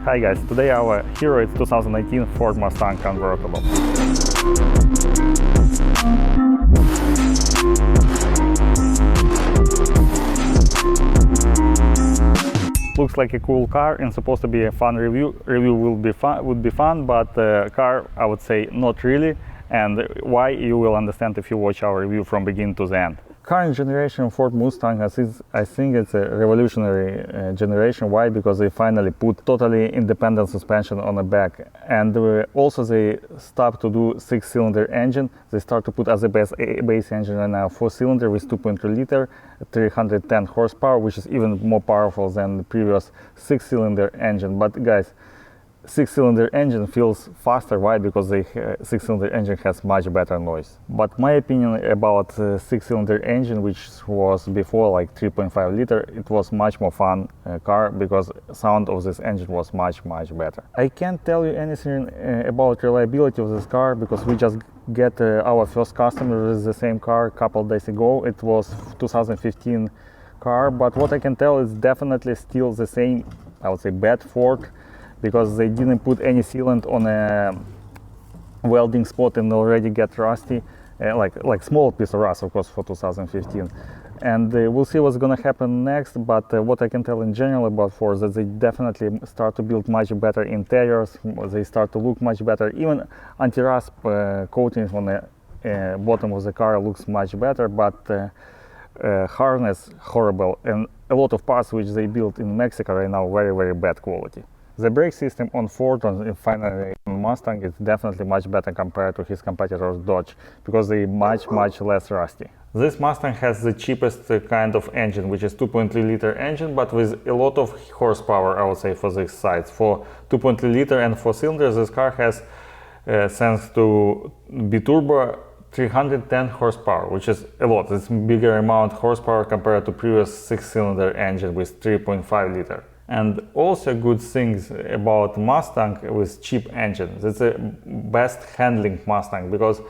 Hi guys, today our hero is 2018 Ford Mustang convertible. Looks like a cool car and supposed to be a fun review. Review would be fun, but car I would say not really, and why you will understand if you watch our review from beginning to the end. Current generation Ford Mustang, I think it's a revolutionary generation. Why? Because they finally put totally independent suspension on the back, and also they stopped to do 6-cylinder engine. They start to put as a base engine right now 4-cylinder with 2.3 liter, 310 horsepower, which is even more powerful than the previous 6-cylinder engine. But guys, 6-cylinder engine feels faster. Why? Because the 6-cylinder engine has much better noise. But my opinion about 6-cylinder engine, which was before like 3.5 liter, it was much more fun car because sound of this engine was much better. I can't tell you anything about reliability of this car because we just get our first customer with the same car a couple days ago. It was 2015 car, but what I can tell is definitely still the same, I would say, bad Ford, because they didn't put any sealant on a welding spot and already get rusty, like small piece of rust, of course, for 2015. And we'll see what's gonna happen next, but what I can tell in general about Ford is that they definitely start to build much better interiors, they start to look much better, even anti-rust coating on the bottom of the car looks much better, but harness horrible, and a lot of parts which they built in Mexico right now very bad quality. The brake system on Ford and finally on Mustang is definitely much better compared to his competitors Dodge, because they much less rusty. This Mustang has the cheapest kind of engine, which is 2.3 liter engine, but with a lot of horsepower, I would say, for this size. For 2.3 liter and 4 cylinders, this car has, thanks to biturbo, 310 horsepower, which is a lot. It's bigger amount of horsepower compared to previous 6-cylinder engine with 3.5 liter. And also good things about Mustang with cheap engines. It's the best handling Mustang, because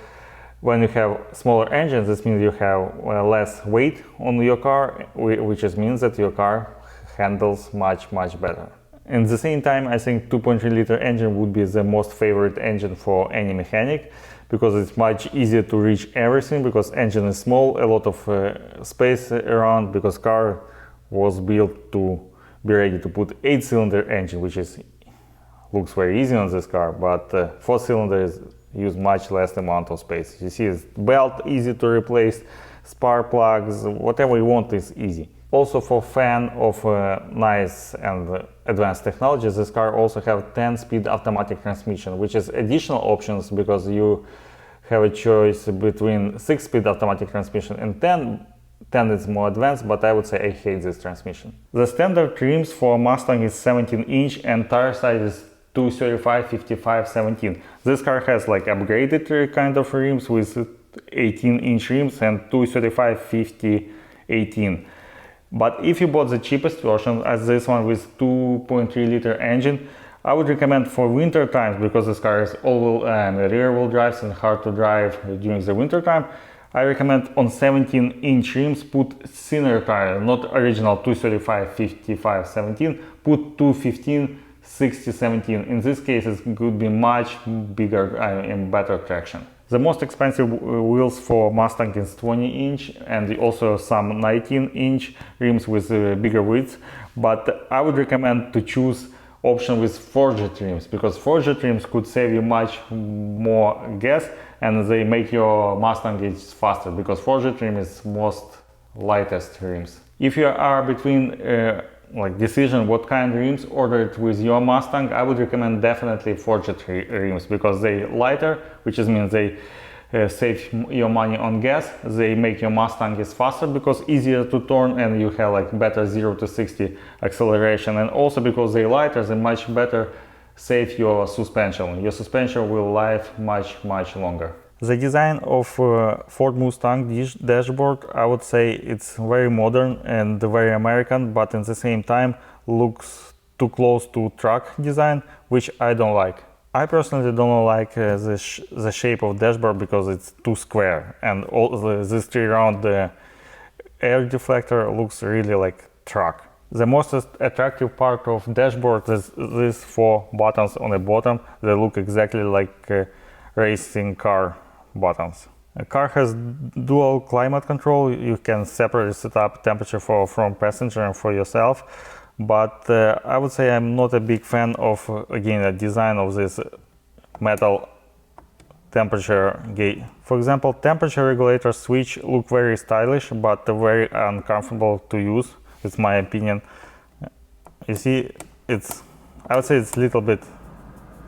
when you have smaller engines, this means you have less weight on your car, which means that your car handles much better. At the same time, I think 2.3 liter engine would be the most favorite engine for any mechanic, because it's much easier to reach everything, because engine is small, a lot of space around, because car was built to be ready to put 8-cylinder engine, which looks very easy on this car, but 4-cylinder use much less amount of space. You see, it's belt easy to replace, spark plugs, whatever you want is easy. Also, for fan of nice and advanced technologies, this car also have 10-speed automatic transmission, which is additional options, because you have a choice between 6-speed automatic transmission and 10 is more advanced, but I would say I hate this transmission. The standard rims for Mustang is 17-inch and tire size is 235, 55, 17. This car has like upgraded kind of rims with 18-inch rims and 235, 50, 18. But if you bought the cheapest version, as this one with 2.3 liter engine, I would recommend for winter times, because this car is all-wheel and rear-wheel drives and hard to drive during the winter time. I recommend on 17-inch rims put thinner tire, not original 235, 55, 17, put 215, 60, 17. In this case, it could be much bigger and better traction. The most expensive wheels for Mustang is 20-inch and also some 19-inch rims with bigger width, but I would recommend to choose option with forged rims, because forged rims could save you much more gas and they make your Mustang is faster, because forged rim is most lightest rims. If you are between like decision what kind of rims ordered with your Mustang, I would recommend definitely forged rims, because they lighter, which means they save your money on gas. They make your Mustang is faster because easier to turn, and you have like better 0 to 60 acceleration, and also because they lighter, they much better save your suspension. Your suspension will live much longer. The design of Ford Mustang dashboard, I would say it's very modern and very American, but at the same time looks too close to truck design, which I don't like. I personally don't like the shape of dashboard, because it's too square, and all this 3-round air deflector looks really like truck. The most attractive part of dashboard is these 4 buttons on the bottom. They look exactly like racing car buttons. A car has dual climate control. You can separately set up temperature from passenger and for yourself. But I would say I'm not a big fan of, again, the design of this metal temperature gauge. For example, temperature regulator switch look very stylish, but very uncomfortable to use. It's my opinion. You see, I would say it's a little bit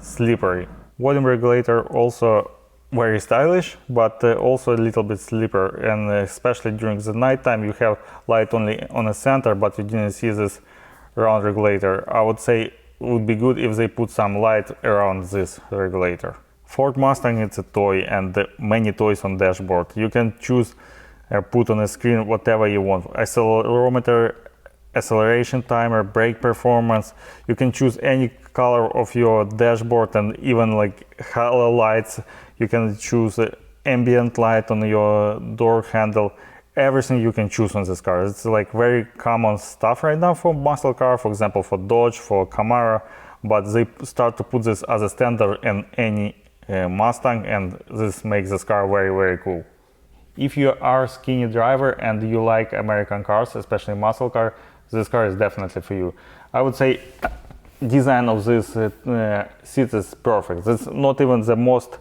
slippery. Volume regulator also very stylish, but also a little bit slippery, and especially during the nighttime you have light only on the center, but you didn't see this round regulator. I would say it would be good if they put some light around this regulator. Ford Mustang, it's a toy, and many toys on dashboard. You can choose put on the screen whatever you want. Accelerometer, acceleration timer, brake performance. You can choose any color of your dashboard, and even like halo lights. You can choose ambient light on your door handle. Everything you can choose on this car. It's like very common stuff right now for muscle car, for example, for Dodge, for Camaro, but they start to put this as a standard in any Mustang, and this makes this car very, very cool. If you are a skinny driver and you like American cars, especially muscle car, this car is definitely for you. I would say design of this seat is perfect. It's not even the most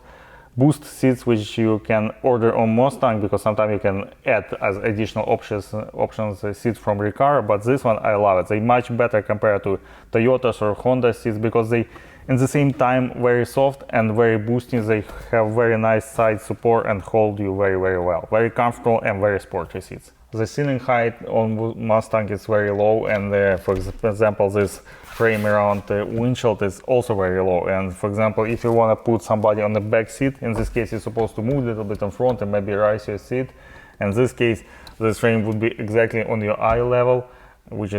boost seats which you can order on Mustang, because sometimes you can add as additional options seats from your car, but this one I love it. They're much better compared to Toyotas or Honda seats, because they in the same time very soft and very boosting. They have very nice side support and hold you very, very well. Very comfortable and very sporty seats. The ceiling height on Mustang is very low, and for example this frame around the windshield is also very low. And for example, if you want to put somebody on the back seat, in this case you're supposed to move a little bit in front and maybe raise your seat. In this case, this frame would be exactly on your eye level, which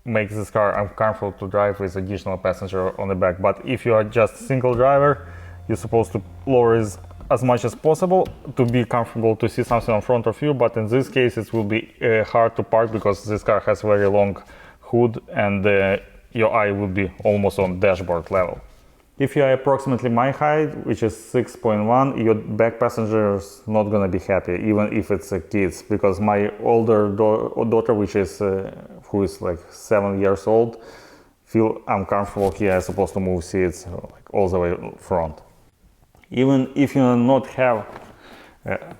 makes this car uncomfortable to drive with additional passenger on the back. But if you are just single driver, you're supposed to lower it as much as possible to be comfortable to see something in front of you. But in this case it will be hard to park, because this car has very long hood, and your eye will be almost on dashboard level. If you are approximately my height, which is 6.1, your back passenger is not gonna be happy, even if it's kids, because my older daughter, which is who is like 7 years old, feel uncomfortable here. I'm supposed to move seats like all the way front. Even if you not have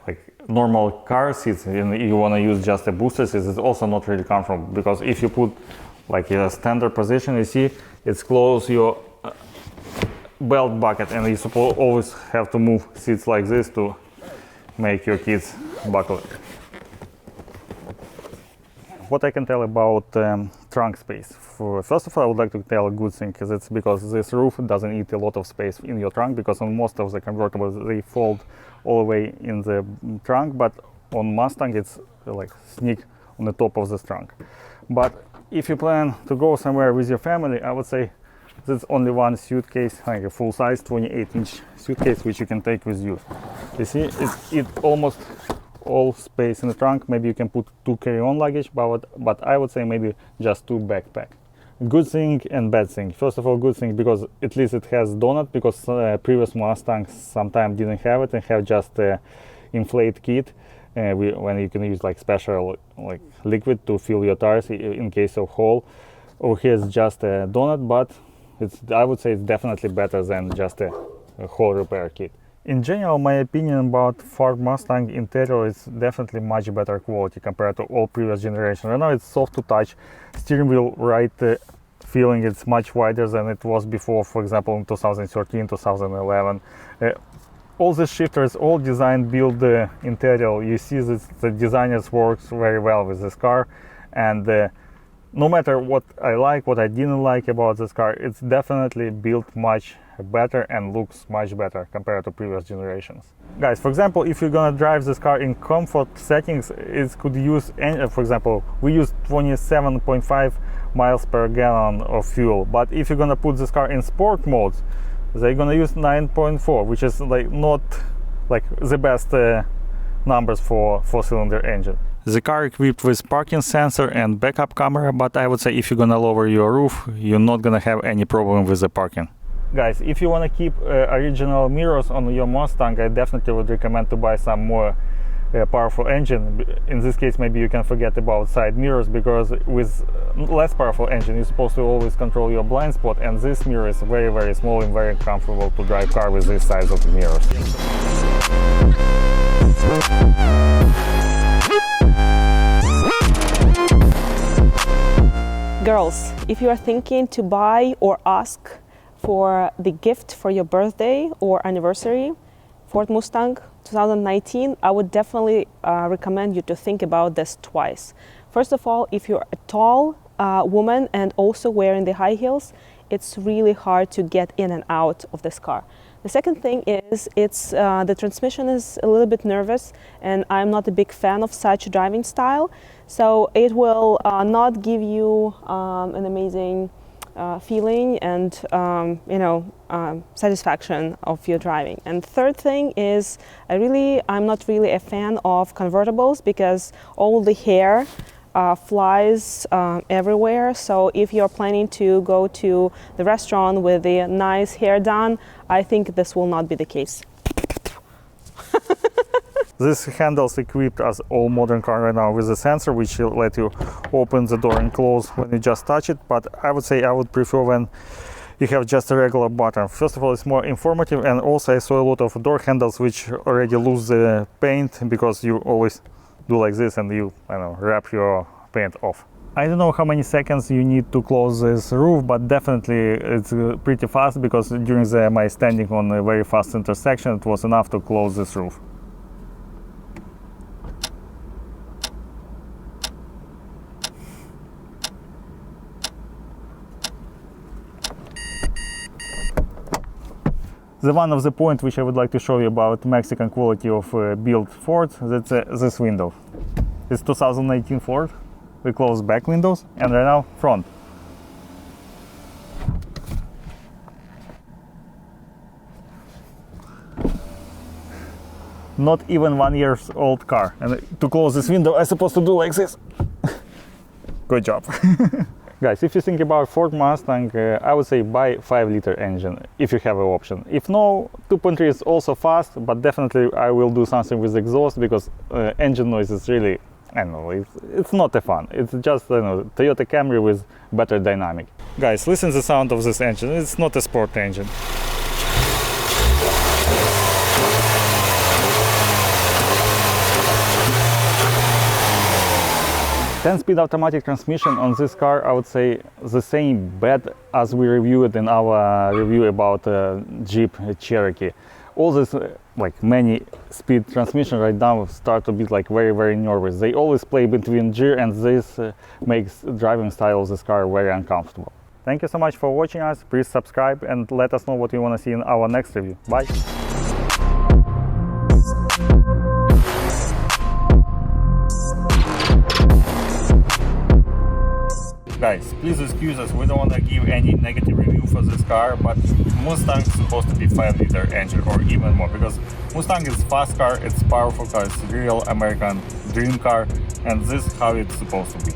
like normal car seats and you want to use just a booster seat, it's also not really comfortable, because if you put like a standard position, you see it's close your belt bucket, and you always have to move seats like this to make your kids buckle. What I can tell about trunk space. First of all, I would like to tell a good thing, because this roof doesn't eat a lot of space in your trunk, because on most of the convertibles they fold all the way in the trunk, but on Mustang it's like sneak on the top of the trunk. But if you plan to go somewhere with your family, I would say there's only one suitcase, like a full-size 28-inch suitcase, which you can take with you. You see, it almost all space in the trunk. Maybe you can put 2 carry-on luggage, but I would say maybe just 2 backpack. Good thing and bad thing. First of all, good thing, because at least it has donut, because previous Mustangs sometimes didn't have it and have just inflate kit, when you can use like special like liquid to fill your tires in case of hole. Over here is just a donut, but I would say it's definitely better than just a whole repair kit. In general, my opinion about Ford Mustang interior is definitely much better quality compared to all previous generations. Right now it's soft to touch, steering wheel right feeling it's much wider than it was before, for example in 2013, 2011. All the shifters, all design build interior, you see that the designers works very well with this car, and no matter what I like, what I didn't like about this car, it's definitely built much better and looks much better compared to previous generations. Guys, for example, if you're gonna drive this car in comfort settings, it could use, for example, we use 27.5 miles per gallon of fuel, but if you're gonna put this car in sport mode, they're gonna use 9.4, which is like not like the best numbers for 4-cylinder engine. The car equipped with parking sensor and backup camera, but I would say if you're gonna lower your roof, you're not gonna have any problem with the parking. Guys, if you wanna keep original mirrors on your Mustang, I definitely would recommend to buy some more powerful engine. In this case, maybe you can forget about side mirrors, because with less powerful engine, you're supposed to always control your blind spot, and this mirror is very, very small and very comfortable to drive car with this size of mirrors. Girls, if you are thinking to buy or ask for the gift for your birthday or anniversary, Ford Mustang 2019, I would definitely recommend you to think about this twice. First of all, if you're a tall woman and also wearing the high heels, it's really hard to get in and out of this car. The second thing is the transmission is a little bit nervous, and I'm not a big fan of such driving style, so it will not give you an amazing feeling and satisfaction of your driving. And third thing is I'm not really a fan of convertibles, because all the hair flies everywhere. So if you're planning to go to the restaurant with a nice hair done, I think this will not be the case. This handle is equipped as all modern car right now with a sensor which will let you open the door and close when you just touch it, but I would say I would prefer when you have just a regular button. First of all, it's more informative, and also I saw a lot of door handles which already lose the paint, because you always do like this and you, wrap your paint off. I don't know how many seconds you need to close this roof, but definitely it's pretty fast, because during my standing on a very fast intersection, it was enough to close this roof. The one of the points which I would like to show you about Mexican quality of built Ford, that's this window. It's 2019 Ford. We close back windows, and right now front. Not even 1 year old car. And to close this window, I'm supposed to do like this. Good job. Guys, if you think about Ford Mustang, I would say buy 5-liter engine if you have an option. If no, 2.3 is also fast, but definitely I will do something with exhaust, because engine noise is really, it's not a fun. It's just Toyota Camry with better dynamic. Guys, listen to the sound of this engine. It's not a sport engine. 10-speed automatic transmission on this car, I would say the same bad as we reviewed in our review about Jeep Cherokee. All this many speed transmission right now start to be very, very nervous. They always play between gear, and this makes driving style of this car very uncomfortable. Thank you so much for watching us. Please subscribe and let us know what you want to see in our next review. Bye! Guys, please excuse us, we don't want to give any negative review for this car, but Mustang is supposed to be 5-liter engine or even more, because Mustang is fast car, it's powerful car, it's a real American dream car, and this is how it's supposed to be.